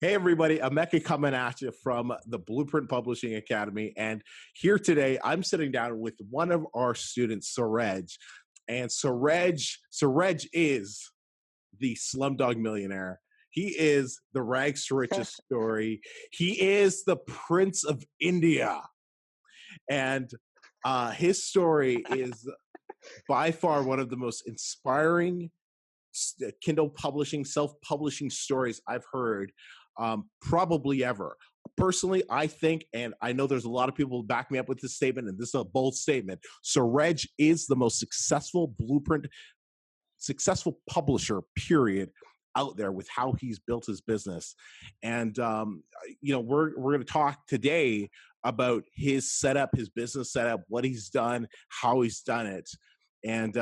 Hey everybody, Emeka coming at you from the Blueprint Publishing Academy. And here today, I'm sitting down with one of our students, Suraj. And Suraj is the Slumdog Millionaire. He is the rags to riches story. He is the Prince of India. And his story is by far one of the most inspiring Kindle publishing, self-publishing stories I've heard probably ever. Personally, I think, and I know there's a lot of people who back me up with this statement, and this is a bold statement, Suraj is the most successful publisher, period, out there with how he's built his business. And, we're going to talk today about his setup, his business setup, what he's done, how he's done it, and,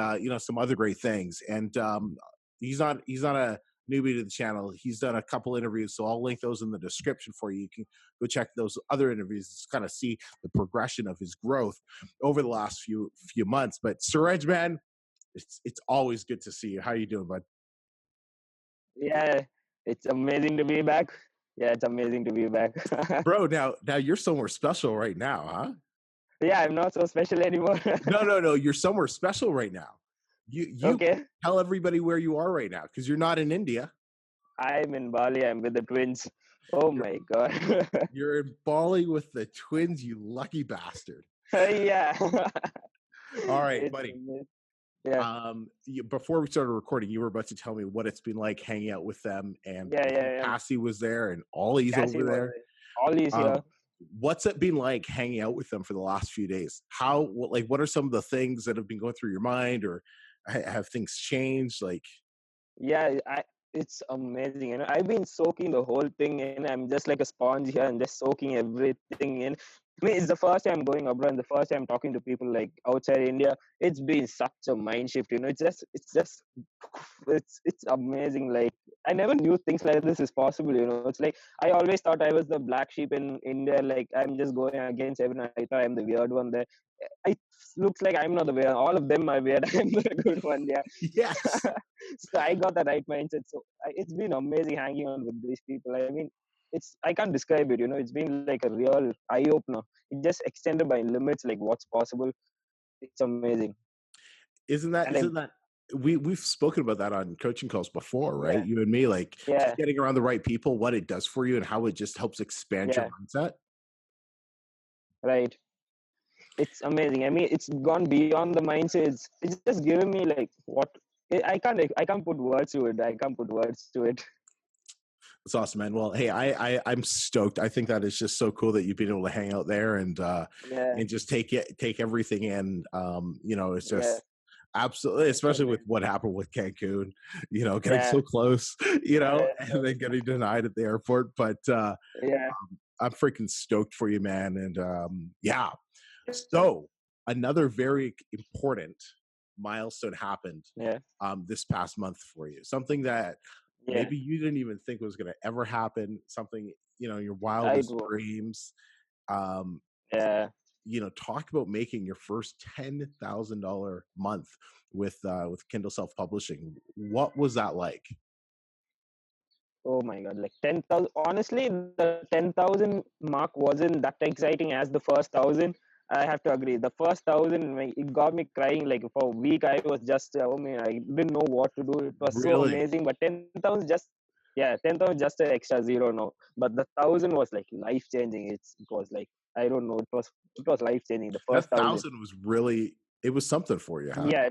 some other great things. And he's not a newbie to the channel. He's done a couple interviews, so I'll link those in the description for you. You can go check those other interviews to kind of see the progression of his growth over the last few months. But Suraj, man, it's always good to see you. How you doing, bud? Yeah, it's amazing to be back. Yeah, it's amazing to be back. Bro, now you're somewhere special right now, huh? Yeah, I'm not so special anymore. No, you're somewhere special right now. You Okay, tell everybody where you are right now, because you're not in India. I'm in Bali. I'm with the twins. Oh You're my God. you're in Bali with the twins, you lucky bastard. Yeah. All right, It's buddy. amazing. Yeah, Before we started recording, you were about to tell me what it's been like hanging out with them, and yeah. Cassie was there, and Ollie's Cassie over was there. there. Ollie's here. What's it been like hanging out with them for the last few days? What are some of the things that have been going through your mind, or have things changed? Like, Yeah, it's amazing. I've been soaking the whole thing in. I'm just like a sponge here and just soaking everything in. I mean, it's the first time going abroad and the first time talking to people like outside India. It's been such a mind shift. It's amazing. Like, I never knew things like this is possible. It's like I always thought I was the black sheep in India. Like, I'm just going against everyone. I thought I'm the weird one there. It looks like I'm not the weird. All of them are weird. I'm the good one. Yeah. yes, So I got the right mindset. So it's been amazing hanging on with these people. I mean, I can't describe it. It's been like a real eye opener. It just extended my limits, like what's possible. It's amazing. isn't that And isn't that we've spoken about that on coaching calls before, right? yeah, You and me, like just yeah, getting around the right people, what it does for you, and how it just helps expand your yeah, mindset. right. It's amazing. I mean, it's gone beyond the mindset. It's just given me like what I can't put words to it. I can't put words to it. It's awesome, man. Well, hey, I'm stoked. I think that is just so cool that you've been able to hang out there Yeah, and just take everything in. It's yeah, just absolutely, it's especially with amazing. what happened with Cancun, getting Yeah, so close, yeah, and then getting denied at the airport. But yeah, I'm freaking stoked for you, man. And yeah. yeah, So another very important milestone happened yeah, this past month for you. Something that yeah. maybe you didn't even think was going to ever happen. Something, your Right. wildest dreams. Um, Yeah. talk about making your first $10,000 month with Kindle Self Publishing. What was that like? Oh my God, like 10,000. Honestly, the 10,000 mark wasn't that exciting as the first thousand. I have to agree. The first thousand, it got me crying. Like for a week, I was just, oh man, I didn't know what to do. It was so Really? amazing. But 10,000 just, yeah, 10,000 just an extra zero now. But the thousand was like life changing. It was like, I don't know. It was life changing. The first That thousand. thousand was really, it was something for you, huh? Yeah,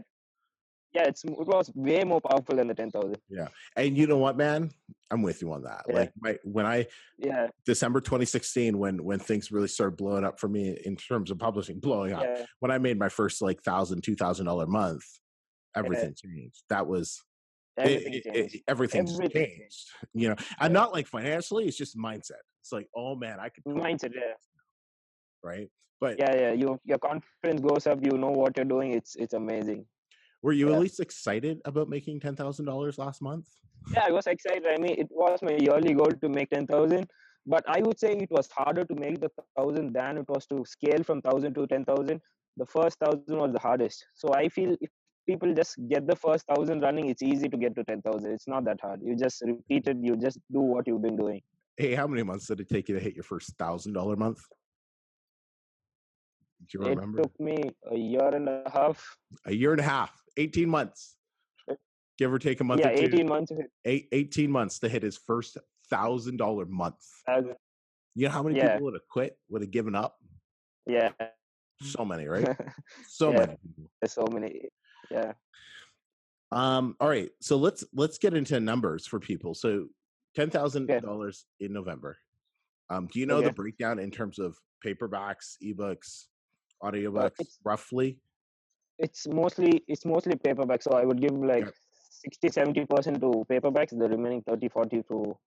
yeah. It was way more powerful than the 10,000. Yeah. And you know what, man? I'm with you on that. Yeah, Like when I yeah, December 2016, when things really started blowing up for me in terms of publishing, blowing up. yeah, When I made my first like $1,000, $2,000 month, yeah. everything changed. That was Everything changed. everything just Everything changed. changed. And Yeah. not like financially, it's just mindset. It's like, oh man, I could totally Mindset. do Yeah. this, right? But Yeah. Your confidence goes up. You know what you're doing. It's amazing. were you at Yeah. least excited about making $10,000 last month? Yeah. I was excited. I mean, it was my yearly goal to make 10,000. But I would say it was harder to make the 1,000 than it was to scale from 1,000 to 10,000. The first 1,000 was the hardest. So I feel if people just get the first 1,000 running, it's easy to get to 10,000. It's not that hard. You just repeat it. You just do what you've been doing. Hey, how many months did it take you to hit your first $1,000 month? Do you It remember? took me a year and a half. A year and a half, 18 months, give or take a month Yeah, or two. 18 months. 18 months to hit his first $1,000 month. You know how many Yeah, people would have quit, would have given up? yeah, So many, right? So yeah. many people. There's so many. Yeah, All right. So let's get into numbers for people. So okay, $10,000 in November. Do you know the okay. breakdown in terms of paperbacks, ebooks, Uh, audiobooks, it's roughly? it's mostly paperback. So I would give like Yeah, 60-70% to paperbacks, the remaining 30-40 to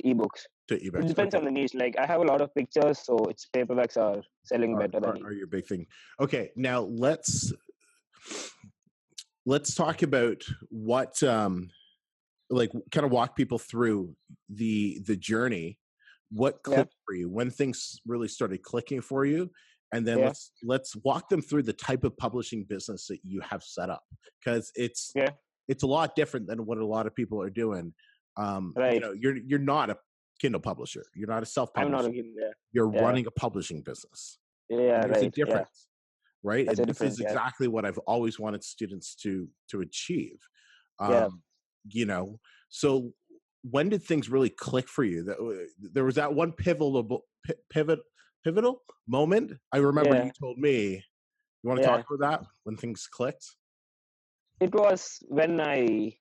ebooks. to It ebooks. depends Okay. on the niche. Like I have a lot of pictures, so it's paperbacks are selling Are, better than are, ebooks. are your big thing. Okay. Now let's talk about what like kind of walk people through the journey, what Yeah, clicked for you, when things really started clicking for you, and then yeah, let's walk them through the type of publishing business that you have set up, because yeah. it's a lot different than what a lot of people are doing. Right. You're not a Kindle publisher, you're not a I'm not self-publisher, again. Yeah, you're yeah, running a publishing business, and yeah. there's a Right. Yeah, difference, right? that's And a this is difference. Yeah, exactly what I've always wanted students to achieve. yeah. um you know so when did things really click for you? There was that one pivotal moment. I remember Yeah, you told me. You want to talk yeah. about that, when things clicked? It was when I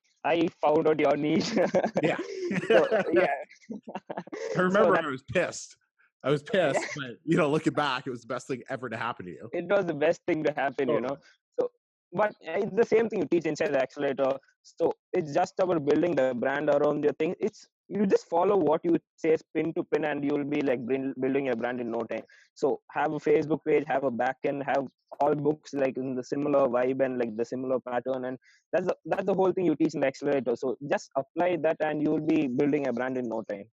found out your niche. Yeah. So yeah, I so remember that I was yeah, pissed, but looking back, it was the best thing ever to happen to you. it was the best thing to happen, you know. Totally. So, but it's the same thing you teach inside the accelerator. So it's just about building the brand around your thing. It's you just follow what you say pin to pin, and you'll be like building a brand in no time. So have a Facebook page, have a backend, have all books like in the similar vibe and like the similar pattern, and that's the whole thing you teach in the accelerator. So just apply that, and you'll be building a brand in no time.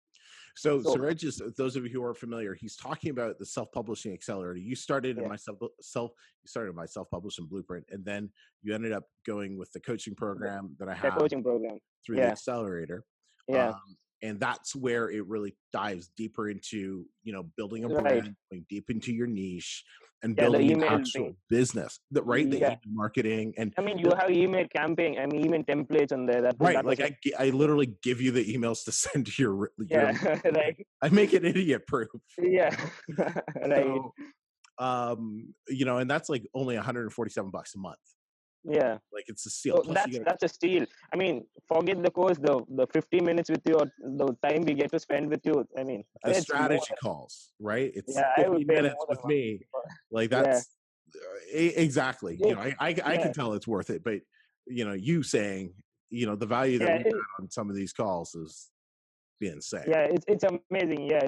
So So Suraj, is those of you who are familiar, he's talking about the self-publishing accelerator. You started in yeah, my you started my self-publishing blueprint, and then you ended up going with the coaching the, program that I the have coaching program. through the Yeah, accelerator. yeah, um, and that's where it really dives deeper into building a right. brand, going deep into your niche, and Yeah, the building an email thing. actual business, that right, the Yeah, email marketing. And I mean, you have email campaign. I mean, email templates on there. right, That was like like, I literally give you the emails to send to your yeah, right. I make it idiot proof. Yeah, right. So and that's like only $147 a month. Yeah. Like, it's a steal, So plus you that's get that's a steal. I mean, forget the course, the 50 minutes with you, or the time we get to spend with you. I mean, the it's more strategy calls, right? It's than, yeah, I would 15 pay minutes more than with me. 150 for. Like, Yeah. that's exactly. It, I yeah. can tell it's worth it, but you saying, the value that Yeah. we've had on some of these calls is be insane. Yeah, it's amazing. Yeah,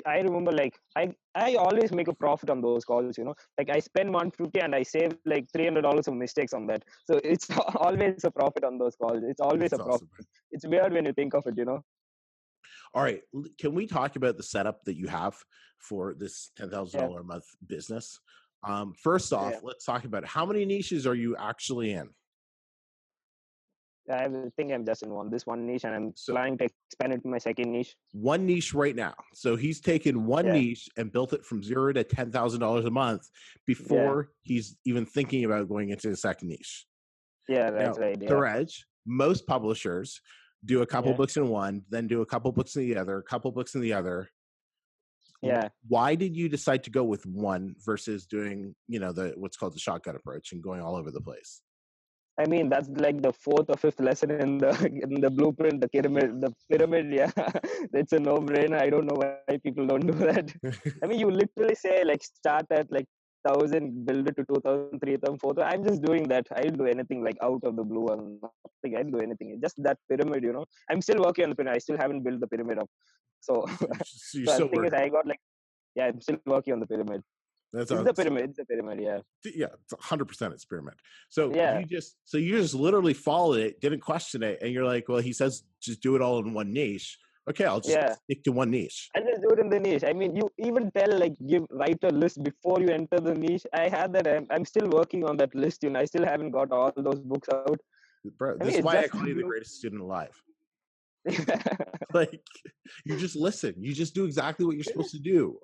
I remember like I always make a profit on those calls. Like I spend 150 and I save like $300 of mistakes on that. So it's always a profit on those calls. It's always That's a profit. awesome, man. It's weird when you think of it. All right, can we talk about the setup that you have for this Yeah, $10,000 a month business? First off, yeah. let's talk about how many niches are you actually in. I think I'm just in this one niche, and I'm So planning to expand it to my second niche. one niche right now. So he's taken one Yeah, niche and built it from zero to $10,000 a month yeah, before he's even thinking about going into the second niche. yeah. That's Now, right. Yeah, Suraj, most publishers do a couple yeah, books in one, then do a couple books in the other, a couple books in the other. yeah. Why did you decide to go with one versus doing, the what's called the shotgun approach and going all over the place? I mean, that's like the fourth or fifth lesson in the in the blueprint, the pyramid. The pyramid, yeah, it's a no-brainer. I don't know why people don't do that. I mean, you literally say like start at like 1,000, build it to 2,000, 3,000, 4,000. I'm just doing that. I didn't do anything like out of the blue or nothing. I didn't do anything. It's just that pyramid. I'm still working on the pyramid. I still haven't built the pyramid up. So, So you're so the still thing is, working. I got like, yeah, I'm still working on the pyramid. That's It's a the pyramid. It's the pyramid. Yeah, yeah, it's 100% experiment. So yeah, you just literally followed it, didn't question it, and you're like, well, he says just do it all in one niche. Okay, I'll just yeah. stick to one niche. And just do it in the niche. I mean, you even tell like write a list before you enter the niche. I had that. I'm still working on that list. I still haven't got all those books out. Bro, I this mean, is it's why I just the call you the blue. greatest student alive. Like, you just listen. You just do exactly what you're supposed to do,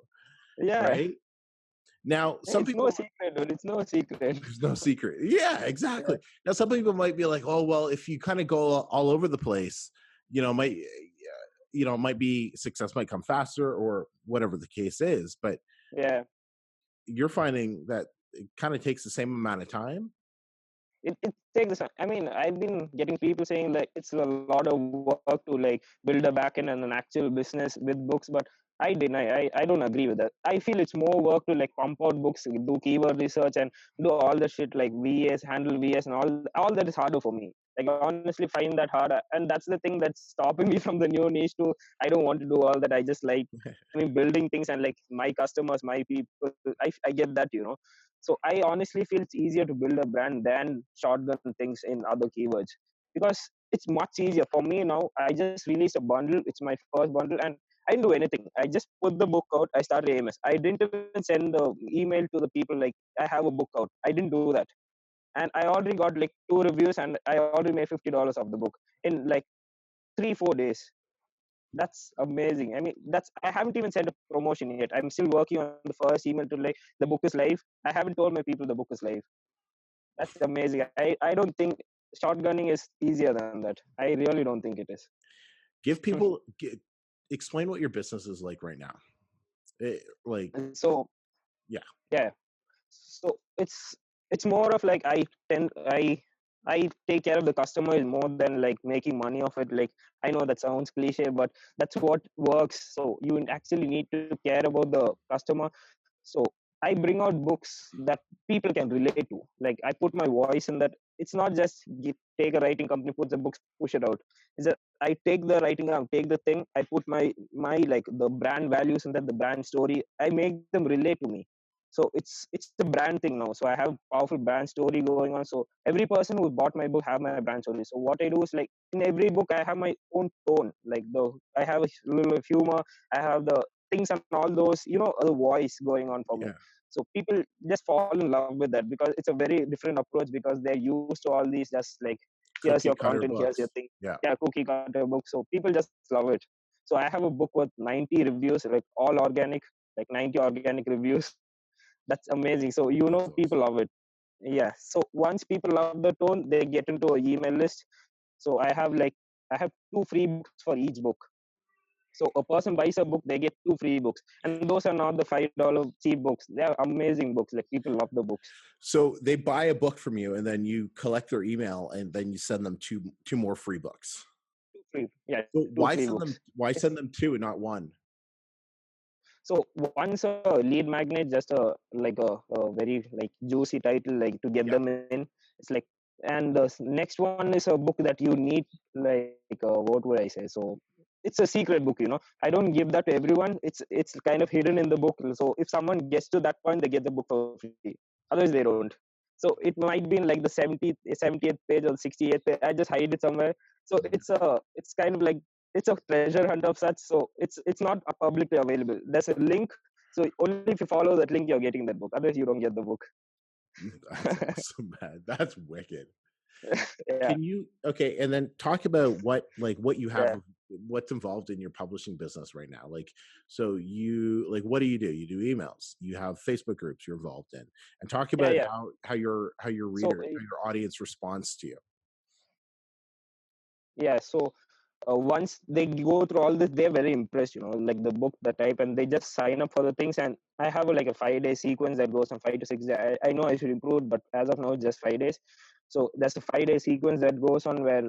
Yeah, right? Now, some it's no people, secret, dude. It's no secret. there's no secret. Yeah, Yeah, exactly. Now, some people might be like, oh, well, if you kind of go all over the place, might, might be success might come faster or whatever the case is. But yeah. you're finding that it kind of takes the same amount of time. It takes time. I mean, I've been getting people saying like it's a lot of work to like build a backend and an actual business with books, but I deny. I don't agree with that. I feel it's more work to like pump out books, do keyword research, and do all the shit like VS, handle VS, and all that is harder for me. Like I honestly find that hard, and that's the thing that's stopping me from the new niche. To I don't want to do all that. I just like I mean building things and like my customers, my people. I get that, you know. So I honestly feel it's easier to build a brand than shotgun things in other keywords because it's much easier for me now. I just released a bundle. It's my first bundle, and I didn't do anything. I just put the book out. I started AMS. I didn't even send the email to the people like I have a book out. I didn't do that, and I already got like 2 reviews, and I already made $50 of the book in like 3-4 days. That's amazing. I mean, that's I haven't even sent a promotion yet. I'm still working on the first email to like the book is live. I haven't told my people the book is live. That's amazing. I don't think shotgunning is easier than that. I really don't think it is. Give people, explain what your business is like right now. Like, So yeah, yeah, so it's more of like I take care of the customer more than like making money off it. Like I know that sounds cliche, but that's what works. So you actually need to care about the customer. So I bring out books that people can relate to. Like I put my voice in that. It's not just take a writing company, put the books, push it out. It's that I take the writing out, take the thing, I put my like the brand values and that the brand story. I make them relate to me. So it's the brand thing now. So I have powerful brand story going on. So every person who bought my book have my brand story. So what I do is like in every book I have my own tone. Like I have a little humor. I have the things and all those, the voice going on for me. yeah, So people just fall in love with that because it's a very different approach because they're used to all these just like here's your cookie cutter content, here's your books. thing. Yeah, Yeah, cookie cutter book. So people just love it. So I have a book with 90 reviews, like all organic, like 90 organic reviews. That's amazing. So that's people awesome. love it. Yeah. So once people love the tone, they get into an email list. So I have 2 free books for each book. So a person buys a book, they get 2 free books, and those are not the $5 cheap books. They are amazing books. Like people love the books. So they buy a book from you, and then you collect their email, and then you send them two more free books. Two free, yeah, So two free books. why It's, send them two and not one? so one's a lead magnet, just a very like juicy title, like to get Yeah, them in. It's like, and the next one is a book that you need, like what would I say? So it's a secret book, I don't give that to everyone. It's kind of hidden in the book. So if someone gets to that point, they get the book for free. Otherwise, they don't. So it might be in like the 70th page or 68th page. I just hide it somewhere. So it's kind of like it's a treasure hunt of such. So it's not publicly available. There's a link. So only if you follow that link, you're getting that book. Otherwise, you don't get the book. that's awesome, man. That's wicked. Yeah, Can you okay? And then talk about what you have, yeah, what's involved in your publishing business right now. Like, so you like what do? You do emails. You have Facebook groups you're involved in, and talk yeah, about yeah. how your So reader, how your audience responds to you. yeah, so once they go through all this, they're very impressed. Like the book, the type, and they just sign up for the things. And I have like a 5-day sequence that goes on 5 to 6 days. I know I should improve it, but as of now, it's just 5 days. So there's a 5-day sequence that goes on where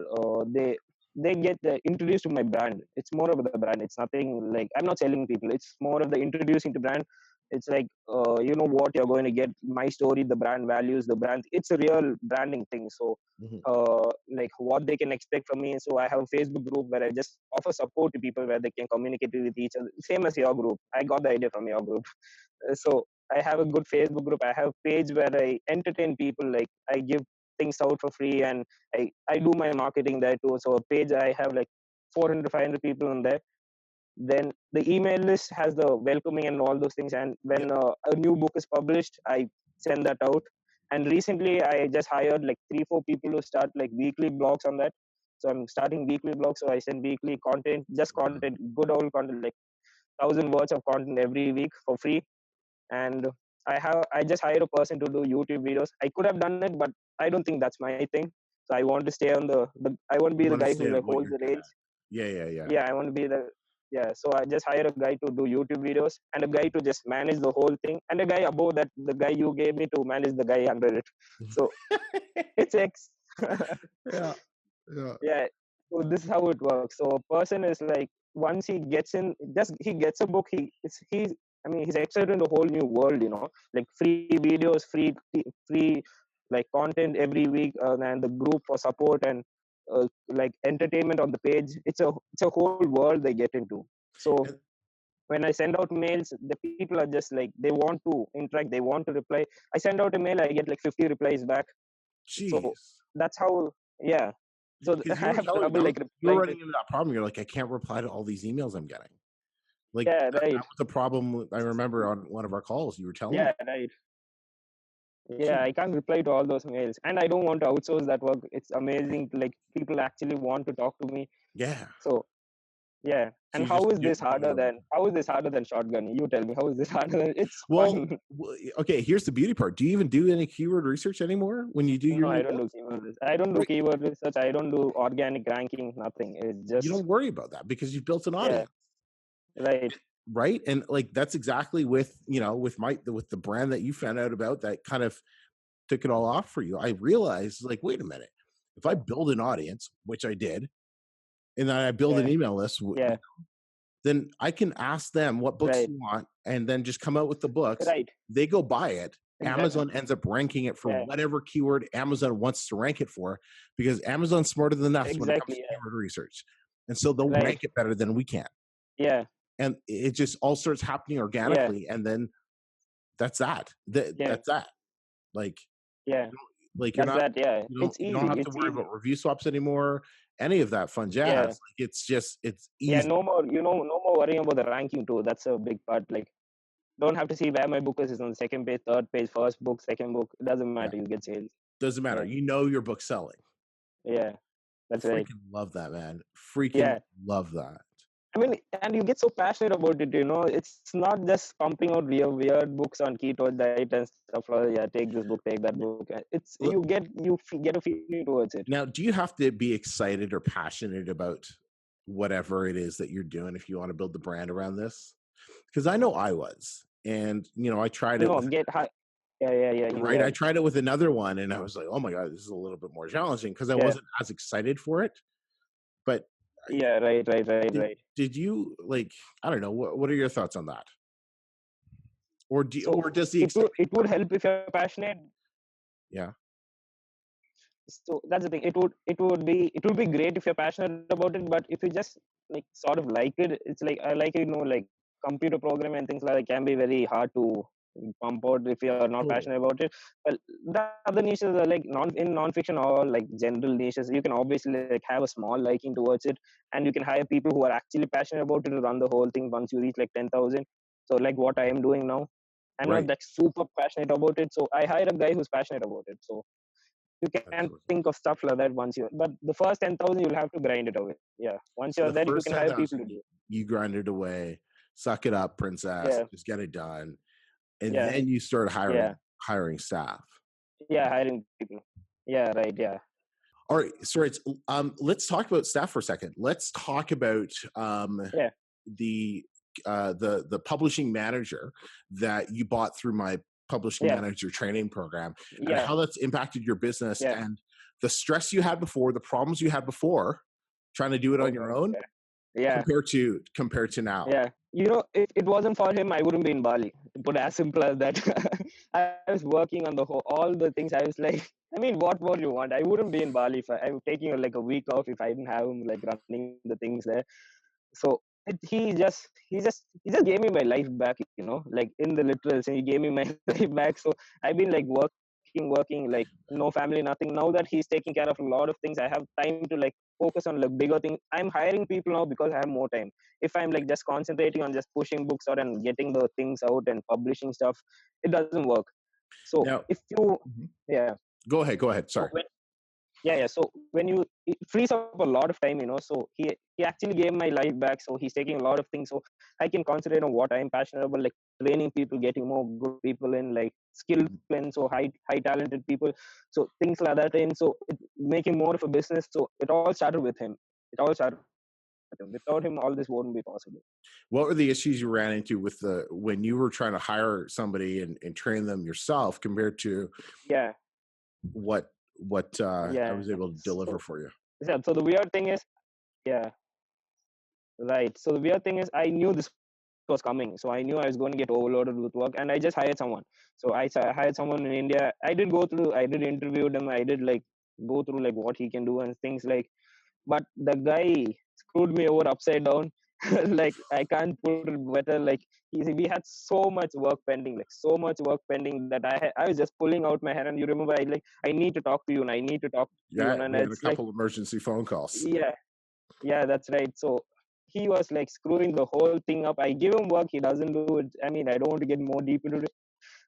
they get introduced to my brand. It's more of the brand. It's nothing like I'm not selling people. It's more of the introducing to brand. It's like you know what you're going to get. My story, the brand values, the brand. It's a real branding thing. So Mhm. like what they can expect from me. So I have a Facebook group where I just offer support to people where they can communicate with each other. Same as your group. I got the idea from your group. So I have a good Facebook group. I have a page where I entertain people. Like I give things out for free, and I do my marketing there too. So a page I have like 400 500 people on there. Then the email list has the welcoming and all those things. And Yep. when a new book is published, I send that out. And recently I just hired like 3-4 people to start like weekly blogs on that. So I'm starting weekly blogs. So I send weekly content, just content, good old content, like 1,000 words of content every week for free. And I just hired a person to do YouTube videos. I could have done it, but I don't think that's my thing. So I want to stay on the I want to You be the want to guy stay who at like what holds you're the good reins. at. Yeah. Yeah, I want to be the yeah. So I just hire a guy to do YouTube videos and a guy to just manage the whole thing, and a guy above that, the guy you gave me to manage the guy under it. So it's X. Yeah. Yeah. Yeah. So this is how it works. So a person is like, once he gets in, just he gets a book, he's I mean he's excited in a whole new world, like free videos, free like content every week, and the group for support, and like entertainment on the page. It's a whole world they get into. So And when I send out mails, the people are just like, they want to interact, they want to reply. I send out a mail, I get like 50 replies back. So jeez. that's how, yeah. So Because you I were have telling trouble me like you were replying to, running into that problem. You're like, I can't reply to all these emails I'm getting. Like yeah, that right. was the problem. I remember on one of our calls, you were telling me. Yeah, right. Yeah, Gee, I can't reply to all those mails. And I don't want to outsource that work. It's amazing. Like people actually want to talk to me. yeah. So yeah. So And you just how is this harder than shotgun? You tell me, how is this harder than, it's well, fun. okay. Here's the beauty part. Do you even do any keyword research anymore when you do your No, I new don't book? do keyword research. I don't do Right. keyword research. I don't do organic ranking, nothing. It's You just, don't worry about that because you've built an yeah, audience, right. right? And like that's exactly with with the brand that you found out about that kind of took it all off for you. I realized like, wait a minute, if I build an audience, which I did, and then I build an Yeah, email list, yeah, then I can ask them what books right, you want and then just come out with the books. right. They go buy it. Exactly. Amazon ends up ranking it for Yeah, whatever keyword Amazon wants to rank it for because Amazon's smarter than us when it comes exactly. to Yeah, keyword research. And so they'll right. rank it better than we can. Yeah, And it just all starts happening yeah, organically. And then that's that. yeah, That's that. Like, yeah. like you're That's not, that. Yeah, it's you don't easy. have to It's worry about easy. review swaps anymore, any of that fun jazz. Yeah, Like it's just, it's yeah. easy. No more. No more worrying about the ranking too. That's a big part. Like, don't have to see where my book is. It's on the second page, third page, first book, second book. It doesn't Yeah. matter. You get sales. Doesn't matter. Yeah, You know your book's selling. yeah. That's right. Freaking love that, man. Freaking Yeah. love that. I mean, and you get so passionate about it. It's not just pumping out weird books on keto diet and stuff like that. Yeah, take this book, take that N- book. It's l- get a feeling towards it. Now, do you have to be excited or passionate about whatever it is that you're doing if you want to build the brand around this? Because I know I was, and I tried it No, with get high. Yeah. You right. I were. tried it with another one, and I was like, oh my god, this is a little bit more challenging because I Yeah. wasn't as excited for it. But Yeah. did Right. did you like? I don't know. What are your thoughts on that? So Or does the it would help if you're passionate. yeah? So that's the thing. It would be great if you're passionate about it, but if you just like sort of like it, it's like I like like computer program and things like that can be very hard to pump out if you're not Totally. passionate about it. Well, the other niches are like non-fiction or like general niches. You can obviously like have a small liking towards it, and you can hire people who are actually passionate about it to run the whole thing once you reach like 10,000. So like what I am doing now, I'm not Right. like super passionate about it. So I hire a guy who's passionate about it. So you That's can awesome. think of stuff like that once you, but the first 10,000 you'll have to grind it away. Yeah, once So you're the there you first can hire people 10,000, to do it. you grinded away, suck it up, princess, Yeah, just get it done, and yeah, then you start yeah, hiring staff. yeah, hiring people. Yeah, right. Yeah, All right, so let's talk about staff for a second. Let's talk about yeah, the the publishing manager that you bought through my publishing yeah, manager training program, and yeah. how that's impacted your business Yeah. and the stress you had before, the problems you had before trying to do it Oh on my your God. own Yeah, compared to now. yeah. If it wasn't for him, I wouldn't be in Bali. To put as simple as that. I was working on all the things. I was like, I mean, what more you want? I wouldn't be in Bali if I was taking like a week off if I didn't have him like running the things there. So he just gave me my life back, like in the literal sense, he gave me my life back. So I've been like working, like no family, nothing. Now that he's taking care of a lot of things, I have time to like focus on like bigger things. I'm hiring people now because I have more time. If I'm like just concentrating on just pushing books out and getting the things out and publishing stuff, it doesn't work. So Now, if you mhm. yeah Go ahead. so Sorry. So when it frees up a lot of time, so he actually gave my life back, so he's taking a lot of things, so I can concentrate on what I'm passionate about, like training people, getting more good people in, like skilled people in, so high talented people, so things like that in, so making more of a business. So it all started with him. It all started with him. Without him, all this wouldn't be possible. What were the issues you ran into with when you were trying to hire somebody and train them yourself compared to Yeah, what I yeah. was able to deliver for you? So the weird thing is, yeah, right. So the weird thing is, I knew this was coming, so I knew I was going to get overloaded with work, and I just hired someone. So I hired someone in India. I did interview them. I did like go through like what he can do and things like. But the guy screwed me over upside down. Like I can't put it better. Like we had so much work pending, like so much work pending that I was just pulling out my hair. And you remember, I need to talk to you, and I need to talk to you, Yeah, and we had a it's like, couple emergency phone calls. yeah, yeah, that's right. So he was like screwing the whole thing up. I give him work, he doesn't do it. I mean, I don't want to get more deep into it,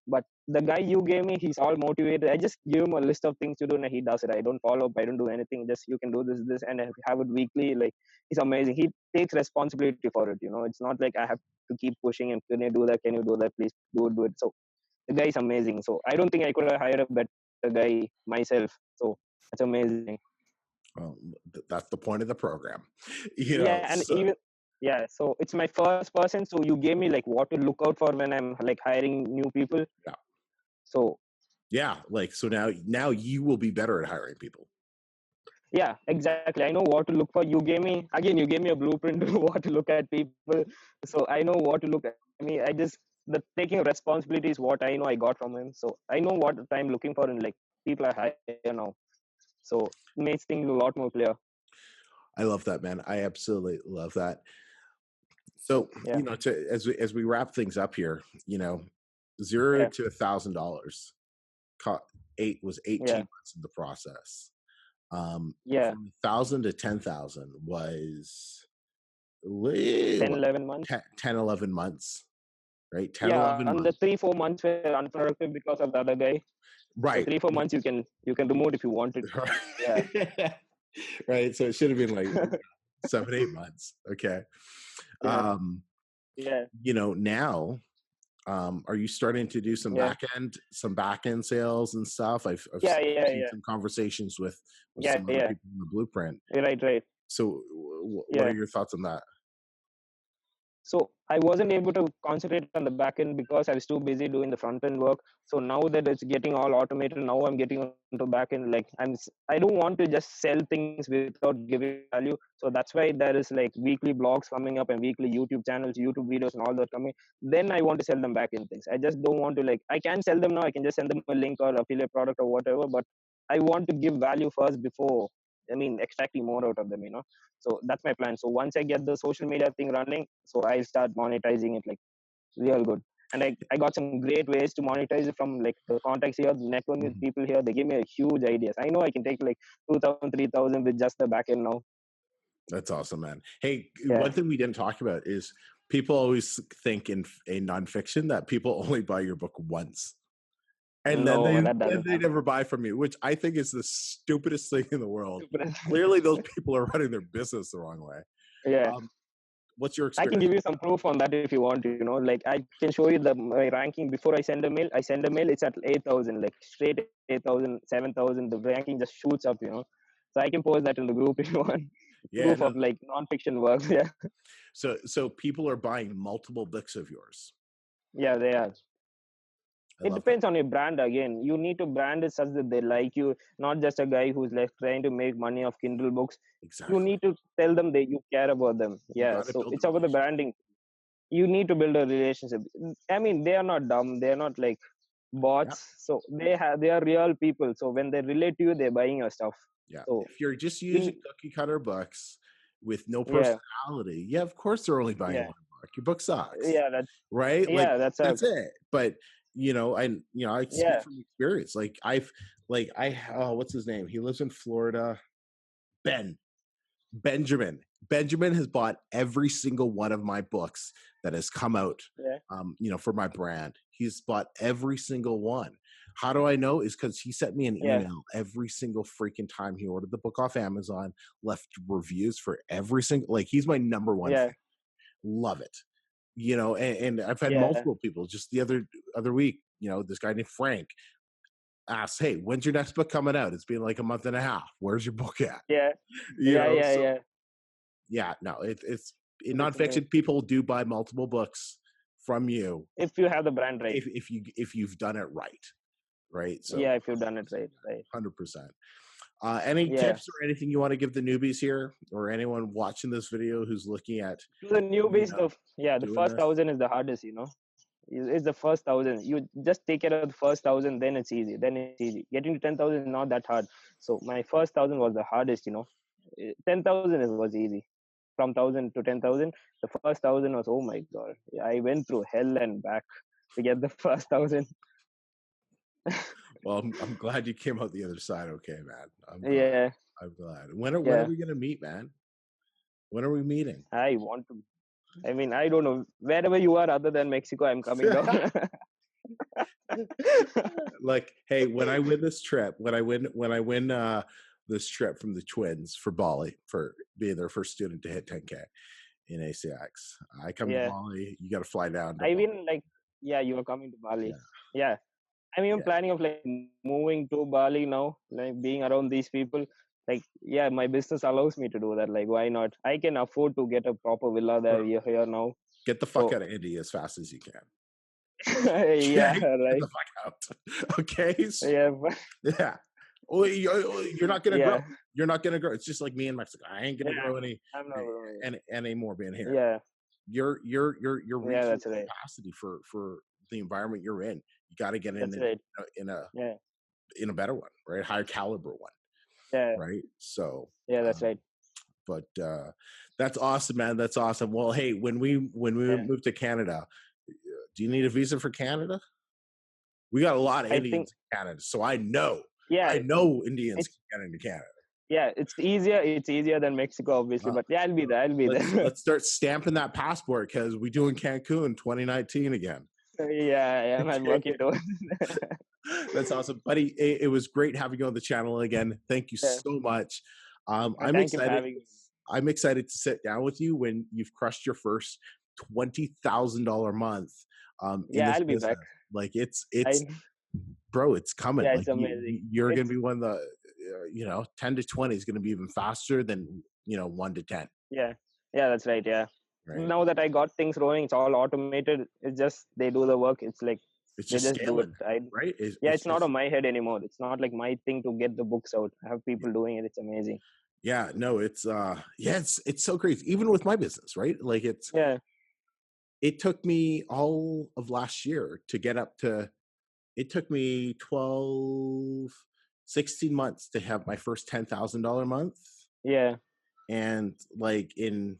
but the guy you gave me, he's all motivated. I just give him a list of things to do, and he does it. I don't follow up, I don't do anything. Just you can do this, and have it weekly. Like he's amazing. He takes responsibility for it. It's not like I have to keep pushing him. Can you do that? Can you do that? Please do it. So the guy is amazing. So I don't think I could have hired a better guy myself. So that's amazing. Well, that's the point of the program, Yeah, and So even so it's my first person. So you gave me like what to look out for when I'm like hiring new people. yeah, So yeah. Like so now you will be better at hiring people. yeah, exactly. I know what to look for. You gave me a blueprint to what to look at people. So I know what to look at. The taking responsibility is what I know I got from him. So I know what I'm looking for in like people I hire now. So it makes things a lot more clear. I love that, man. I absolutely love that. So, Yeah, as we wrap things up here, zero yeah, to $1,000, was yeah, 18 months of the process. yeah. From 1,000 to 10,000 was 10, what, 11 months. 10, 11 months, right? 10, Yeah, 11 and the months. 3, 4 months were unproductive because of the other guy. So Right. 3, 4 months you can remove if you wanted. Yeah, Right. So it should have been like 7, 8 months. Okay. yeah, Um, yeah, now, are you starting to do yeah, some back end sales and stuff? I've yeah, yeah, seen yeah, some conversations with yeah, some other yeah. people in the blueprint. Right, right. So, what are Yeah. your thoughts on that? So I wasn't able to concentrate on the back end because I was too busy doing the front end work. So now that it's getting all automated, now I'm getting onto back end. Like I don't want to just sell things without giving value. So that's why there is like weekly blogs coming up and weekly YouTube channels, YouTube videos, and all that coming. Then I want to sell them back end things. I just don't want to like I can sell them now. I can just send them a link or affiliate product or whatever. But I want to give value first before extracting more out of them. So that's my plan. So once I get the social media thing running, so I'll start monetizing it like real good. And I got some great ways to monetize it from like the contacts here, the networking with Mhm. people here. They give me a huge ideas. I know I can take like 2,000, 3,000 with just the back end now. That's awesome, man. Hey, one Yeah. thing we didn't talk about is people always think in nonfiction that people only buy your book once. And then No, that then doesn't they happen. never buy from you, which I think is the stupidest thing in the world. Clearly, those people are running their business the wrong way. Yeah. Um, what's your I can experience? give you some proof on that if you want. Like I can show you my ranking before I send a mail. I send a mail, it's at 8,000, like straight 8,000, 7,000. The ranking just shoots up. So I can post that in the group if you want. Yeah, Proof no. of like non-fiction works. Yeah, So people are buying multiple books of yours. yeah, they are. I It love that. depends on your brand again. You need to brand it such that they like you, not just a guy who's like trying to make money off Kindle books. You Exactly. need to tell them that you care about them. You Yeah, got to so build a it's about the relationship. branding. You need to build a relationship. I mean, they are not dumb. They are not like Yeah, bots. So they are real people. So when they relate to you, they're buying your stuff. yeah. So If you're just using you, cookie cutter books with no yeah, personality, yeah, of course they're only buying yeah, one book. Your book sucks, yeah, right? Like that's a, that's it. But I speak yeah, from experience. What's his name? He lives in Florida. Ben. Benjamin has bought every single one of my books that has come out, Yeah. For my brand. He's bought every single one. How do I know? Is because he sent me an Yeah. email every single freaking time he ordered the book off Amazon, left reviews for every single, like, he's my number one Yeah. fan. Love it. And I've had Yeah. multiple people just the other week, this guy named Frank asked, hey, when's your next book coming out? It's been like a month and a half. Where's your book at? Yeah. Yeah. So Yeah. yeah, no, it's in It's amazing. nonfiction, people do buy multiple books from you If you have the brand right. if you've done it right? So Yeah, if you've done it right. 100%. Any tips or anything you want to give the newbies here, or anyone watching this video who's looking at To the newbies, the doing first this? 1,000 is the hardest, It's the first 1,000. You just take care of the first 1,000, then it's easy. Getting to 10,000 is not that hard. So my first 1,000 was the hardest, 10,000 was easy. From 1,000 to 10,000, the first 1,000 was, oh my God. I went through hell and back to get the first 1,000. Well, I'm glad you came out the other side okay, man. I'm glad. Yeah. I'm glad. When are we gonna meet, man? When are we meeting? I want to. I mean, I don't know. Wherever you are other than Mexico, I'm coming down. Like, hey, when I win this trip, when I win this trip from the twins for Bali, for being their first student to hit 10K in ACX, I come to Bali. You got to fly down. I mean, you are coming to Bali. Yeah. I'm even planning of moving to Bali now, being around these people. My business allows me to do that. Why not? I can afford to get a proper villa there here now. Get the fuck out of India as fast as you can. Yeah, right. Get the fuck out. Okay. So, yeah. Well, you're not gonna grow. You're not gonna grow. It's just like me in Mexico. I ain't gonna grow any more being here. Yeah. You're reaching that's right. capacity for the environment you're in. You got to get in a better one, right? Higher caliber one. Yeah. Right. So that's right. But that's awesome, man. That's awesome. Well, hey, when we move to Canada, do you need a visa for Canada? We got a lot of Indians in Canada, so I know Indians can get into Canada. Yeah, it's easier than Mexico, obviously. But I'll be there. Let's start stamping that passport, because we do in Cancun 2019 again. Yeah, I'm working towards. That's awesome, buddy. It was great having you on the channel again. Thank you so much. I'm excited to sit down with you when you've crushed your first $20,000 month. I'll be back. Like bro, it's coming. Yeah, like it's amazing. You're going to be one of the, 10 to 20 is going to be even faster than 1 to 10. Yeah, that's right. Yeah. Right. Now that I got things rolling, it's all automated. It's just they do the work. It's like it's just scaling, do it. Right? It's not on my head anymore. It's not like my thing to get the books out. I have people doing it. It's amazing. Yeah, no, it's so crazy. Even with my business, right? Like it took me all of last year to get up to. It took me 16 months to have my first $10,000 month. Yeah. And like in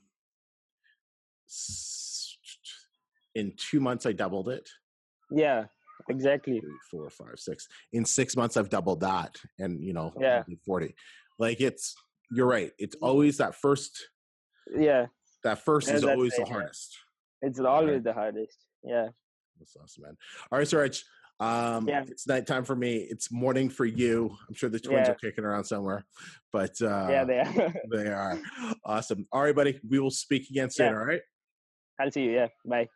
2 months, I doubled it. Yeah, exactly. 3, 4, 5, 6. In 6 months, I've doubled that, and 40. Like you're right. It's always that first. Yeah. That first is always the hardest. It's always the hardest. Yeah. That's awesome, man. All right, Suraj. It's nighttime for me. It's morning for you. I'm sure the twins are kicking around somewhere, but they are. They are awesome. All right, buddy. We will speak again soon. All right. I'll see you. Yeah. Bye.